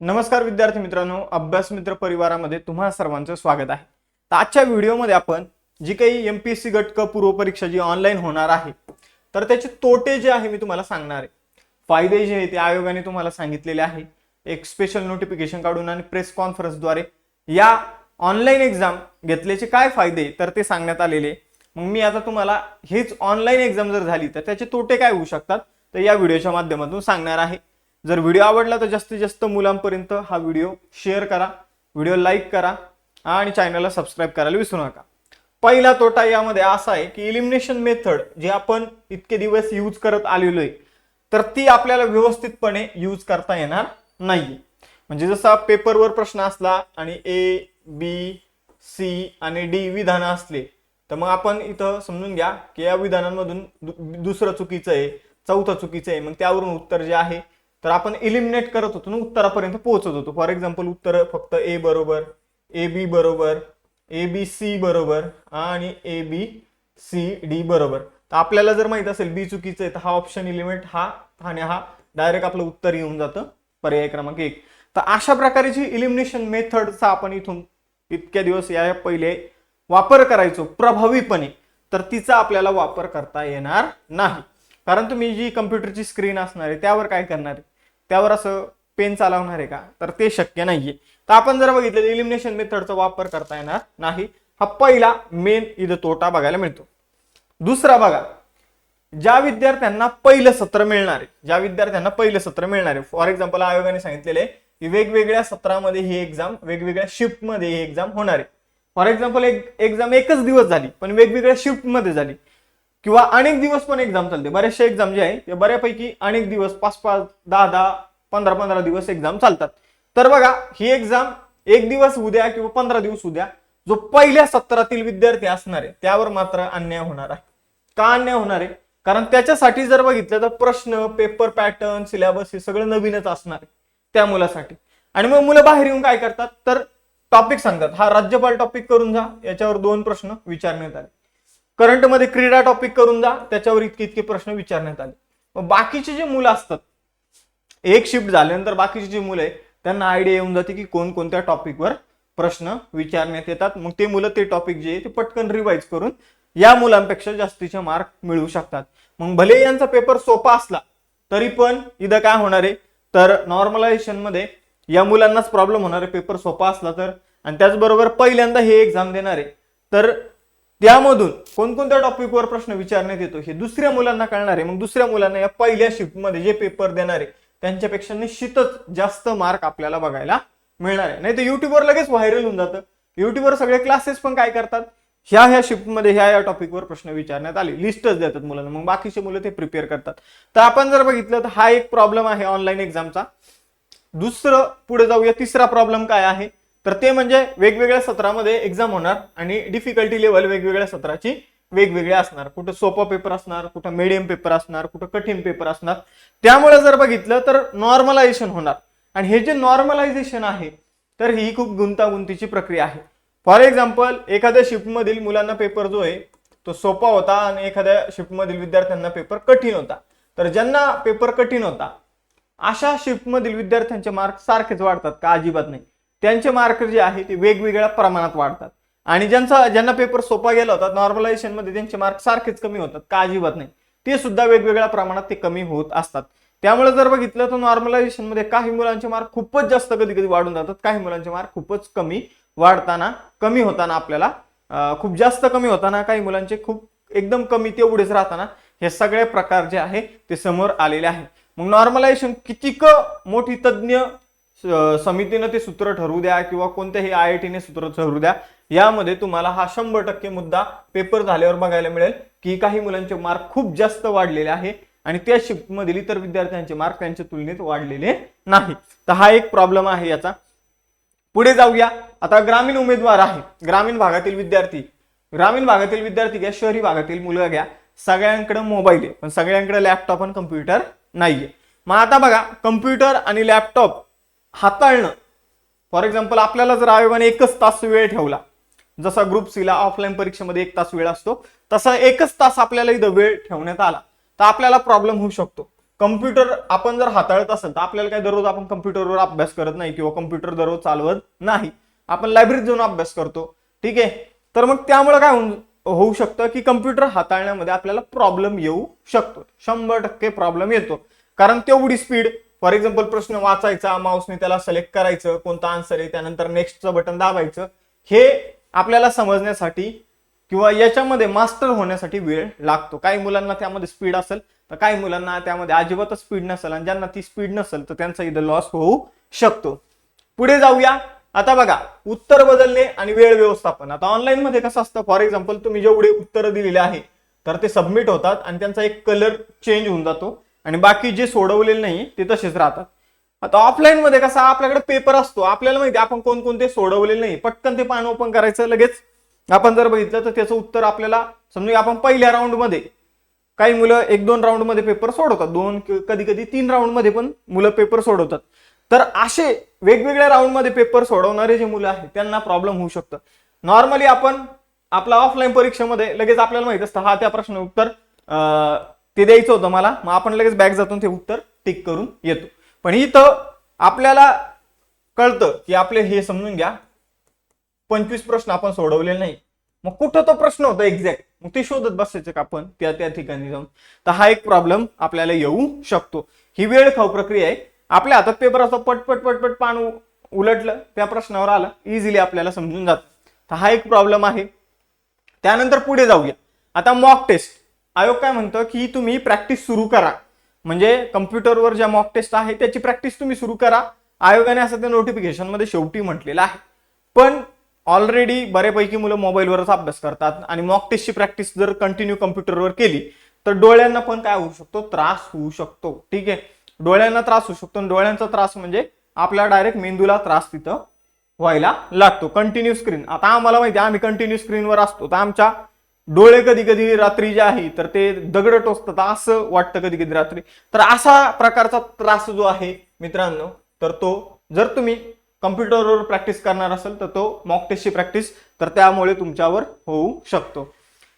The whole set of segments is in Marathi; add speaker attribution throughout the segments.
Speaker 1: नमस्कार विद्यार्थी मित्रांनो, अभ्यास मित्र परिवारामध्ये तुम्हा सर्वांचं स्वागत आहे। तर आजच्या व्हिडिओमध्ये आपण जी काही एमपीएससी गट क पूर्व परीक्षा जी ऑनलाईन होणार आहे तर त्याचे तोटे जे आहे मी तुम्हाला सांगणार आहे। फायदे जे आहे ते आयोगाने तुम्हाला सांगितलेले आहे। एक स्पेशल नोटिफिकेशन काढून आणि प्रेस कॉन्फरन्सद्वारे या ऑनलाईन एक्झाम घेतल्याचे काय फायदे तर ते सांगण्यात आलेले। मग मी आता तुम्हाला हेच ऑनलाईन एक्झाम जर झाली तर त्याचे तोटे काय होऊ शकतात तर या व्हिडिओच्या माध्यमातून सांगणार आहे। जर व्हिडिओ आवडला तर जास्तीत जास्त मुलांपर्यंत हा व्हिडिओ शेअर करा, व्हिडिओ लाईक करा आणि चॅनलला सबस्क्राइब करायला विसरू नका। पहिला तोटा यामध्ये असा आहे की एलिमिनेशन मेथड जे आपण इतके दिवस यूज करत आलेलो आहे तर ती आपल्याला व्यवस्थितपणे यूज करता येणार नाही। म्हणजे जसा पेपरवर प्रश्न असला आणि ए बी सी आणि डी विधान असले तर मग आपण इथं समजून घ्या की या विधानांमधून दुसरं चुकीचं आहे, चौथं चुकीचं आहे, मग त्यावरून उत्तर जे आहे तर आपण एलिमिनेट करत होतो ना, उत्तरापर्यंत पोहोचत होतो। फॉर एक्झाम्पल उत्तर फक्त ए बरोबर, ए बी बरोबर, ए बी सी बरोबर आणि ए बी सी डी बरोबर। तर आपल्याला जर माहित असेल बी चुकीचं आहे तर हा ऑप्शन एलिमेंट हा आणि हा डायरेक्ट आपलं उत्तर येऊन जातं पर्याय क्रमांक 1। तर अशा प्रकारची एलिमिनेशन मेथडचा आपण इथून इतक्या दिवस या पहिले वापर करायचो प्रभावीपणे, तर तिचा आपल्याला वापर करता येणार नाही। कारण तुम्ही जी कम्प्युटरची स्क्रीन असणार आहे त्यावर काय करणार आहे, त्यावर असं पेन चालवणार आहे का तर ते शक्य नाहीये। तर आपण जर बघितलं एलिमिनेशन मेथडचा वापर करता येणार नाही, हा पहिला मेन इथं तोटा बघायला मिळतो। दुसरा बघा, ज्या विद्यार्थ्यांना पहिलं सत्र मिळणार आहे, फॉर एक्झाम्पल आयोगाने सांगितलेले आहे की वेगवेगळ्या सत्रामध्ये ही एक्झाम, वेगवेगळ्या शिफ्ट मध्ये ही एक्झाम होणार आहे। फॉर एक्झाम्पल एक्झाम एकच दिवस झाली पण वेगवेगळ्या शिफ्ट मध्ये झाली किंवा अनेक दिवस पण एक्झाम चालते। बरेचसे एक्झाम जे आहे ते बऱ्यापैकी अनेक दिवस 5-5, 10-10, 15-15 दिवस एक्झाम चालतात। तर बघा ही एक्झाम एक दिवस उद्या किंवा 15 दिवस उद्या जो पहिल्या सत्रातील विद्यार्थी असणार आहे त्यावर मात्र अन्याय होणार आहे। का अन्याय होणार आहे? कारण त्याच्यासाठी जर बघितलं तर प्रश्न, पेपर पॅटर्न, सिलेबस हे सगळं नवीनच असणार आहे त्या मुलासाठी। आणि मग मुलं बाहेर येऊन काय करतात तर टॉपिक सांगतात, हा राज्यपाल टॉपिक करून जा, याच्यावर 2 प्रश्न विचारण्यात आले। करंट मध्ये क्रीडा टॉपिक करून जा, त्याच्यावर इतके प्रश्न विचारण्यात आले। मग बाकीचे जे मुलं असतात, एक शिफ्ट झाल्यानंतर बाकीची जी मुलं आहे त्यांना आयडिया येऊन जाते की कोणकोणत्या टॉपिकवर प्रश्न विचारण्यात येतात। मग ते मुलं ते टॉपिक जे आहे ते पटकन रिवाइज करून या मुलांपेक्षा जास्तीचे मार्क मिळवू शकतात। मग भले यांचा पेपर सोपा असला तरी पण इथं काय होणार आहे तर नॉर्मलायझेशन मध्ये या मुलांनाच प्रॉब्लेम होणार आहे पेपर सोपा असला तर। आणि त्याचबरोबर पहिल्यांदा हे एक्झाम देणार आहे तर त्यामधून कोणकोणत्या टॉपिकवर प्रश्न विचारण्यात येतो हे दुसऱ्या मुलांना कळणार आहे। मग दुसऱ्या मुलांना या पहिल्या शिफ्टमध्ये जे पेपर देणार आहे त्यांच्यापेक्षा निश्चितच जास्त मार्क आपल्याला बघायला मिळणार आहे। नाही तर युट्यूबवर लगेच व्हायरल होऊन जातं। युट्यूबवर सगळे क्लासेस पण काय करतात, ह्या शिफ्टमध्ये ह्या टॉपिकवर प्रश्न विचारण्यात आले, लिस्टच देतात मुलांना, मग बाकीचे मुलं ते प्रिपेअर करतात। तर आपण जर बघितलं तर हा एक प्रॉब्लेम आहे ऑनलाईन एक्झामचा। दुसरं पुढे जाऊया, तिसरा प्रॉब्लेम काय आहे तर ते म्हणजे वेगवेगळ्या सत्रामध्ये एक्झाम होणार आणि डिफिकल्टी लेवल वेगवेगळ्या सत्राची वेगवेगळे असणार। कुठं सोपा पेपर असणार, कुठं मीडियम पेपर असणार, कुठं कठीण पेपर असणार। त्यामुळे जर बघितलं तर नॉर्मलायझेशन होणार आणि हे जे नॉर्मलायझेशन आहे तर ही खूप गुंतागुंतीची प्रक्रिया आहे। फॉर एक्झाम्पल एखाद्या शिफ्टमधील मुलांना पेपर जो आहे तो सोपा होता आणि एखाद्या शिफ्टमधील विद्यार्थ्यांना पेपर कठीण होता। तर ज्यांना पेपर कठीण होता अशा शिफ्टमधील विद्यार्थ्यांचे मार्क सारखेच वाढतात का? अजिबात नाही। त्यांचे मार्क जे आहे ते वेगवेगळ्या प्रमाणात वाढतात। आणि ज्यांना पेपर सोपा गेला होता नॉर्मलायझेशन मध्ये त्यांचे मार्क सारखेच कमी होतात का? अजिबात नाही, ते सुद्धा वेगवेगळ्या प्रमाणात ते कमी होत असतात। त्यामुळे जर बघितलं तर नॉर्मलायझेशन मध्ये काही मुलांचे मार्क खूपच जास्त कधी कधी वाढून जातात, काही मुलांचे मार्क खूपच कमी होताना आपल्याला खूप जास्त कमी होताना, काही मुलांचे खूप एकदम कमी तेवढेच राहताना, हे सगळे प्रकार जे आहे ते समोर आलेले आहे। मग नॉर्मलायझेशन कितीक मोठी तज्ञ समितीने ते सूत्र ठरवू द्या किंवा कोणत्याही IIT ने सूत्र ठरवू द्या, यामध्ये तुम्हाला हा 100% मुद्दा पेपर झाल्यावर बघायला मिळेल की काही मुलांचे मार्क खूप जास्त वाढलेले आहे आणि त्या शिफ्टमधील इतर विद्यार्थ्यांचे मार्क त्यांच्या तुलनेत वाढलेले नाही। तर हा एक प्रॉब्लेम आहे याचा। पुढे जाऊया, आता ग्रामीण उमेदवार आहे, ग्रामीण भागातील विद्यार्थी घ्या, शहरी भागातील मुलं घ्या, सगळ्यांकडे मोबाईल आहे पण सगळ्यांकडे लॅपटॉप आणि कम्प्युटर नाहीये। मग आता बघा, कम्प्युटर आणि लॅपटॉप हाताळणं, फॉर एक्झाम्पल आपल्याला जर आयोगाने 1 तास वेळ ठेवला, जसा ग्रुप सी ला ऑफलाईन परीक्षेमध्ये 1 तास वेळ असतो तसा 1 तास आपल्याला इथं वेळ ठेवण्यात आला तर आपल्याला प्रॉब्लेम होऊ शकतो। कम्प्युटर आपण जर हाताळत असेल तर आपल्याला काय दररोज आपण कम्प्युटरवर अभ्यास करत नाही किंवा कम्प्युटर दररोज चालवत नाही, आपण लायब्ररीत जाऊन अभ्यास करतो, ठीक आहे. तर मग त्यामुळे काय होऊ शकतं की कम्प्युटर हाताळण्यामध्ये आपल्याला प्रॉब्लेम येऊ शकतो, 100% प्रॉब्लेम येतो. कारण तेवढी स्पीड, फॉर एक्झाम्पल प्रश्न वाचायचा, माऊसने त्याला सिलेक्ट करायचं कोणता आन्सर आहे, त्यानंतर नेक्स्टचं बटन दाबायचं, हे आपल्याला समजण्यासाठी किंवा याच्यामध्ये मास्टर होण्यासाठी वेळ लागतो. काही मुलांना त्यामध्ये स्पीड असेल तर काही मुलांना त्यामध्ये अजिबातच स्पीड नसेल, आणि ज्यांना ती स्पीड नसेल तर त्यांचा इथं लॉस होऊ शकतो. पुढे जाऊया. आता बघा, उत्तर बदलणे आणि वेळ व्यवस्थापन. आता ऑनलाईन मध्ये कसं असतं, फॉर एक्झाम्पल तुम्ही जेवढे उत्तर दिलेले आहे तर ते सबमिट होतात आणि त्यांचा एक कलर चेंज होऊन जातो, आणि बाकी जे सोडवलेले नाही ते तसेच राहतात. आता ऑफलाईन मध्ये कसं आपल्याकडे पेपर असतो, आपल्याला माहिती आपण कोणकोणते सोडवलेले नाही, पटकन ते पान ओपन करायचं, लगेच आपण जर बघितलं तर त्याचं उत्तर आपल्याला समजा आपण पहिल्या राऊंड मध्ये, काही मुलं 1-2 राऊंड मध्ये पेपर सोडवतात, 2 कधी कधी 3 राऊंड मध्ये पण मुलं पेपर सोडवतात. तर असे वेगवेगळ्या राऊंड मध्ये पेपर सोडवणारे जे मुलं आहेत त्यांना प्रॉब्लेम होऊ शकतं. नॉर्मली आपण आपला ऑफलाईन परीक्षेमध्ये लगेच आपल्याला माहित असतं हा त्या प्रश्न उत्तर ते द्यायचं होतं मला, मग आपण लगेच बॅक जातून ते उत्तर टिक करून येतो. पण इथं आपल्याला कळतं की आपले हे समजून घ्या 25 प्रश्न आपण सोडवलेले नाही, मग कुठं तो प्रश्न होता एक्झॅक्ट, मग ते शोधत बसायचं का आपण त्या ठिकाणी जाऊन. तर हा एक प्रॉब्लेम आपल्याला येऊ शकतो. ही वेळ खाऊ प्रक्रिया आहे. आपल्या हातात पेपर असतो, पटपट पटपट पान उलटलं, त्या प्रश्नावर आलं, इझिली आपल्याला समजून जातं. तर हा एक प्रॉब्लेम आहे. त्यानंतर पुढे जाऊया. आता मॉक टेस्ट. आयोग काय म्हणतो की तुम्ही प्रॅक्टिस सुरू करा, म्हणजे कम्प्युटरवर ज्या मॉक टेस्ट आहे त्याची प्रॅक्टिस तुम्ही सुरू करा. आयोगाने असं त्या नोटिफिकेशन मध्ये शेवटी म्हटलेलं आहे. पण ऑलरेडी बऱ्यापैकी मुलं मोबाईलवरच अभ्यास करतात, आणि मॉक टेस्टची प्रॅक्टिस जर कंटिन्यू कम्प्युटरवर केली तर डोळ्यांना पण काय होऊ शकतो, त्रास होऊ शकतो. ठीक आहे, डोळ्यांना त्रास होऊ शकतो. डोळ्यांचा त्रास म्हणजे आपल्या डायरेक्ट मेंदूला त्रास तिथं व्हायला लागतो. कंटिन्यू स्क्रीन, आता आम्हाला माहिती आहे आम्ही कंटिन्यू स्क्रीनवर असतो तर आमच्या डोळे कधी कधी रात्री जे आहे तर ते दगड टोचतात असं वाटतं कधी कधी रात्री. तर असा प्रकारचा त्रास जो आहे मित्रांनो, तर तो जर तुम्ही कम्प्युटरवर प्रॅक्टिस करणार असेल तर तो मॉक टेस्टची प्रॅक्टिस, तर त्यामुळे तुमच्यावर होऊ शकतो.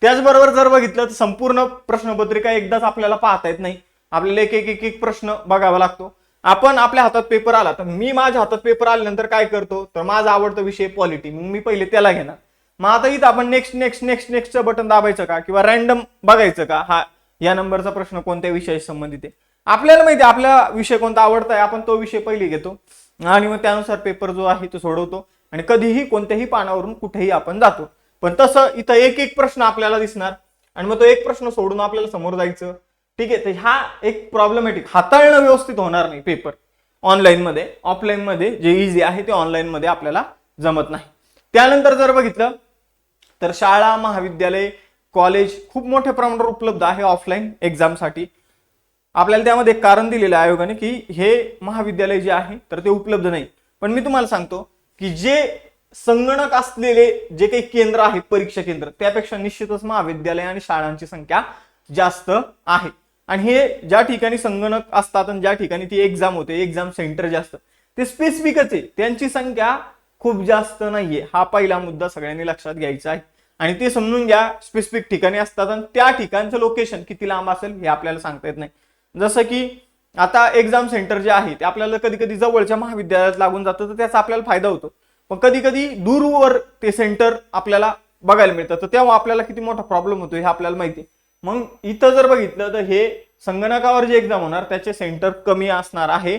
Speaker 1: त्याचबरोबर जर बघितलं तर संपूर्ण प्रश्नपत्रिका एकदाच आपल्याला पाहता येत नाही, आपल्याला एक एक प्रश्न बघावा लागतो. आपण आपल्या हातात पेपर आला तर मी माझ्या हातात पेपर आल्यानंतर काय करतो, तर माझा आवडता विषय पॉलिटी, मग मी पहिले त्याला घेणार. मग आता इथं आपण नेक्स्ट नेक्स्ट नेक्स्ट नेक्स्टचं बटन दाबायचं का, किंवा रॅन्डम बघायचं का, हा या नंबरचा प्रश्न कोणत्या विषयाशी संबंधित आहे. आपल्याला माहिती आहे आपला विषय कोणता आवडता आहे, आपण तो विषय पहिले घेतो आणि मग त्यानुसार पेपर जो आहे तो सोडवतो, आणि कधीही कोणत्याही पानावरून कुठेही आपण जातो. पण तसं इथं एक एक प्रश्न आपल्याला दिसणार आणि मग तो एक प्रश्न सोडून आपल्याला समोर जायचं. ठीक आहे, तर हा एक प्रॉब्लेमॅटिक, हाताळणं व्यवस्थित होणार नाही पेपर ऑनलाईन मध्ये. ऑफलाईन मध्ये जे इझी आहे ते ऑनलाईन मध्ये आपल्याला जमत नाही. त्यानंतर जर बघितलं तर शाळा, महाविद्यालय, कॉलेज खूप मोठ्या प्रमाणावर उपलब्ध आहे ऑफलाईन एक्झामसाठी. आपल्याला त्यामध्ये एक कारण दिलेलं आहे आयोगाने की हे महाविद्यालय जे आहे तर ते उपलब्ध नाही. पण मी तुम्हाला सांगतो की जे संगणक असलेले जे काही केंद्र आहेत, परीक्षा केंद्र, त्यापेक्षा निश्चितच महाविद्यालय आणि शाळांची संख्या जास्त आहे. आणि हे ज्या ठिकाणी संगणक असतात आणि ज्या ठिकाणी ती एक्झाम होते, एक्झाम सेंटर जे असतं ते स्पेसिफिकच आहे, त्यांची संख्या खूप जास्त नाहीये. हा पहिला मुद्दा सगळ्यांनी लक्षात घ्यायचा आहे. आणि ते समजून घ्या, स्पेसिफिक ठिकाणी असतात आणि त्या ठिकाणचं लोकेशन किती लांब असेल हे आपल्याला सांगता येत नाही. जसं की आता एक्झाम सेंटर जे आहे ते आपल्याला कधी कधी जवळच्या महाविद्यालयात लागून जातं, तर त्याचा आपल्याला फायदा होतो. पण कधी कधी दूरवर ते सेंटर आपल्याला बघायला मिळतं, तर तेव्हा आपल्याला किती मोठा प्रॉब्लेम होतो हे आपल्याला माहिती आहे. मग इथं जर बघितलं तर हे संगणकावर जे एक्झाम होणार त्याचे सेंटर कमी असणार आहे,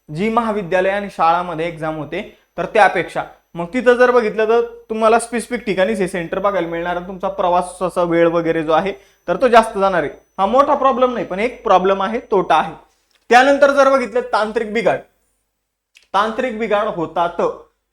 Speaker 1: जी महाविद्यालय आणि शाळांमध्ये एक्झाम होते तर त्यापेक्षा. मग तिथं जर बघितलं तर तुम्हाला स्पेसिफिक ठिकाणीच हे सेंटर बघायला मिळणार आणि तुमचा प्रवासाचा वेळ वगैरे जो आहे तर तो जास्त जाणार आहे. हा मोठा प्रॉब्लेम नाही, पण एक प्रॉब्लेम आहे, तोटा आहे. त्यानंतर जर बघितलं तांत्रिक बिघाड. तांत्रिक बिघाड होतात,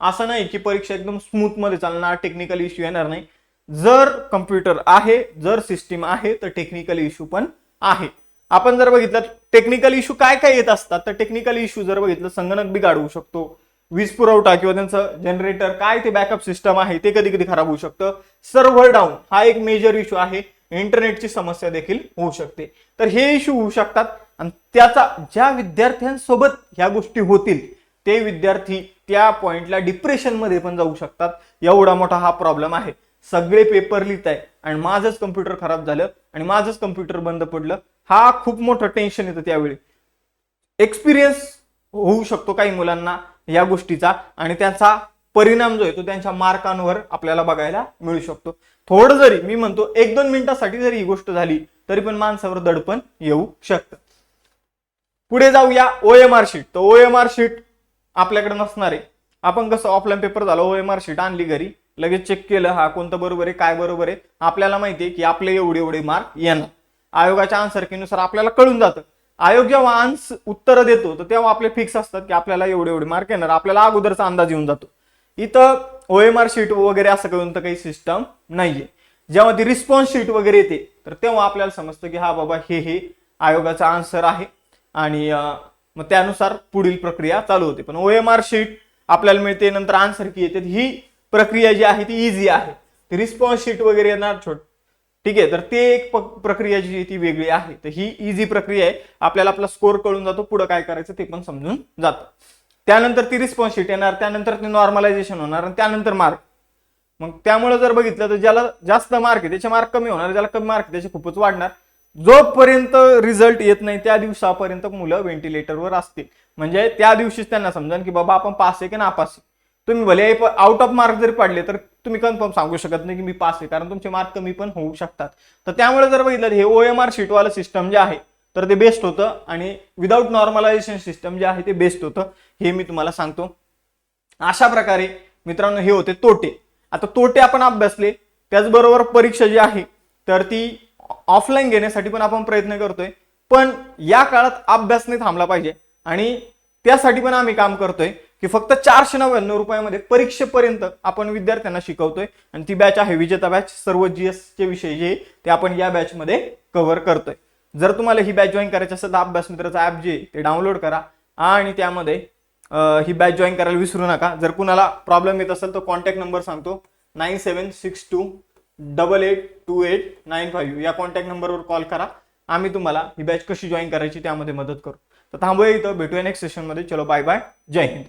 Speaker 1: असं नाही की परीक्षा एकदम स्मूथ मध्ये चालणार, टेक्निकल इश्यू येणार नाही. जर कम्प्युटर आहे, जर सिस्टीम आहे तर टेक्निकल इश्यू पण आहे. आपण जर बघितलं टेक्निकल इश्यू काय काय येत असतात, तर टेक्निकल इश्यू जर बघितलं संगणक बिघाड होऊ शकतो, वीज पुरवठा किंवा त्यांचं जनरेटर काय ते बॅकअप सिस्टम आहे ते कधी कधी खराब होऊ शकतं, सर्व्हर डाऊन हा एक मेजर इश्यू आहे, इंटरनेटची समस्या देखील होऊ शकते. तर हे इश्यू होऊ शकतात आणि त्याचा ज्या विद्यार्थ्यांसोबत ह्या गोष्टी होतील ते विद्यार्थी त्या पॉइंटला डिप्रेशन मध्ये पण जाऊ शकतात. एवढा मोठा हा प्रॉब्लेम आहे. सगळे पेपर लिहित आहे आणि माझंच कम्प्युटर खराब झालं आणि माझंच कम्प्युटर बंद पडलं हा खूप मोठं टेन्शन येतं त्यावेळी. एक्सपिरियन्स होऊ शकतो काही मुलांना या गोष्टीचा आणि त्याचा परिणाम जो आहे तो त्यांच्या मार्कांवर आपल्याला बघायला मिळू शकतो. थोडं जरी मी म्हणतो 1-2 मिनिटासाठी जरी ही गोष्ट झाली तरी पण माणसावर दडपण येऊ शकतं. पुढे जाऊया OMR शीट. तर OMR शीट आपल्याकडे नसणार आहे. आपण कसं ऑफलाईन पेपर झाला OMR शीट आणली घरी, लगेच चेक केलं हा कोणतं बरोबर आहे काय बरोबर आहे, आपल्याला माहिती आहे की आपले एवढे एवढे मार्क येणार. आयोगाच्या आन्सर कीनुसार आपल्याला कळून जातं. आयोग जेव्हा उत्तर देतो तर तेव्हा आपले फिक्स असतात की आपल्याला एवढे एवढे मार्क येणार, आपल्याला अगोदरचा अंदाज येऊन जातो. इथं OMR शीट वगैरे असं कोणतं काही सिस्टम नाहीये. जेव्हा ती रिस्पॉन्स शीट वगैरे येते तर तेव्हा आपल्याला समजतं की हा बाबा हे आयोगाचा आन्सर आहे आणि मग त्यानुसार पुढील प्रक्रिया चालू होते. पण OMR शीट आपल्याला मिळते, नंतर आन्सर की येते, ही प्रक्रिया जी आहे ती इझी आहे. ती रिस्पॉन्स शीट वगैरे येणार ठीक आहे, तर ते एक प्रक्रिया जी ती वेगळी आहे. तर ही इझी प्रक्रिया आहे, आपल्याला आपला स्कोर कळून जातो, पुढे काय करायचं ते पण समजून जातं. त्यानंतर ती रिस्पॉन्स शीट येणार, त्यानंतर ते नॉर्मलायझेशन होणार आणि त्यानंतर मार्क. मग त्यामुळे जर बघितलं तर ज्याला जास्त मार्क आहे त्याचे मार्क कमी होणार, ज्याला कमी मार्क आहे त्याचे खूपच वाढणार. जोपर्यंत रिझल्ट येत नाही त्या दिवसापर्यंत मुलं व्हेंटिलेटरवर असतील. म्हणजे त्या दिवशीच त्यांना समजा की बाबा आपण पास आहे की नापास आहे. तुम्ही भले आउट ऑफ मार्क जरी पडले तर तुम्ही कन्फर्म सांगू शकत नाही की मी पास आहे, कारण तुमचे मार्क कमी पण होऊ शकतात. तर त्यामुळे जर बघितलं हे OMR शीटवालं सिस्टम जे आहे तर ते बेस्ट होतं आणि विदाऊट नॉर्मलायझेशन सिस्टम जे आहे ते बेस्ट होतं, हे मी तुम्हाला सांगतो. अशा प्रकारे मित्रांनो हे होते तोटे. आता तोटे आपण अभ्यासले, त्याचबरोबर परीक्षा जी आहे तर ती ऑफलाईन घेण्यासाठी पण आपण प्रयत्न करतोय. पण या काळात अभ्यास नाही थांबला पाहिजे आणि त्यासाठी पण आम्ही काम करतोय की फक्त 499 रुपयामध्ये परीक्षेपर्यंत आपण विद्यार्थ्यांना शिकवतोय आणि ती बॅच आहे विजेता बॅच. सर्व GS चे विषय जे ते आपण या बॅच मध्ये कव्हर करतोय. जर तुम्हाला ही बॅच जॉईन करायची असेल तर अभ्यास मित्राचं ऍप जे ते डाउनलोड करा आणि त्यामध्ये ही बॅच जॉईन करायला विसरू नका. जर कुणाला प्रॉब्लेम येत असेल तर कॉन्टॅक्ट नंबर सांगतो 9762882895 या कॉन्टॅक्ट नंबरवर कॉल करा. आम्ही तुम्हाला ही बॅच कशी जॉईन करायची त्यामध्ये मदत करू. तर थांबूया इथं, भेटूया नेक्स्ट सेशनमध्ये. चलो बाय बाय, जय हिंद.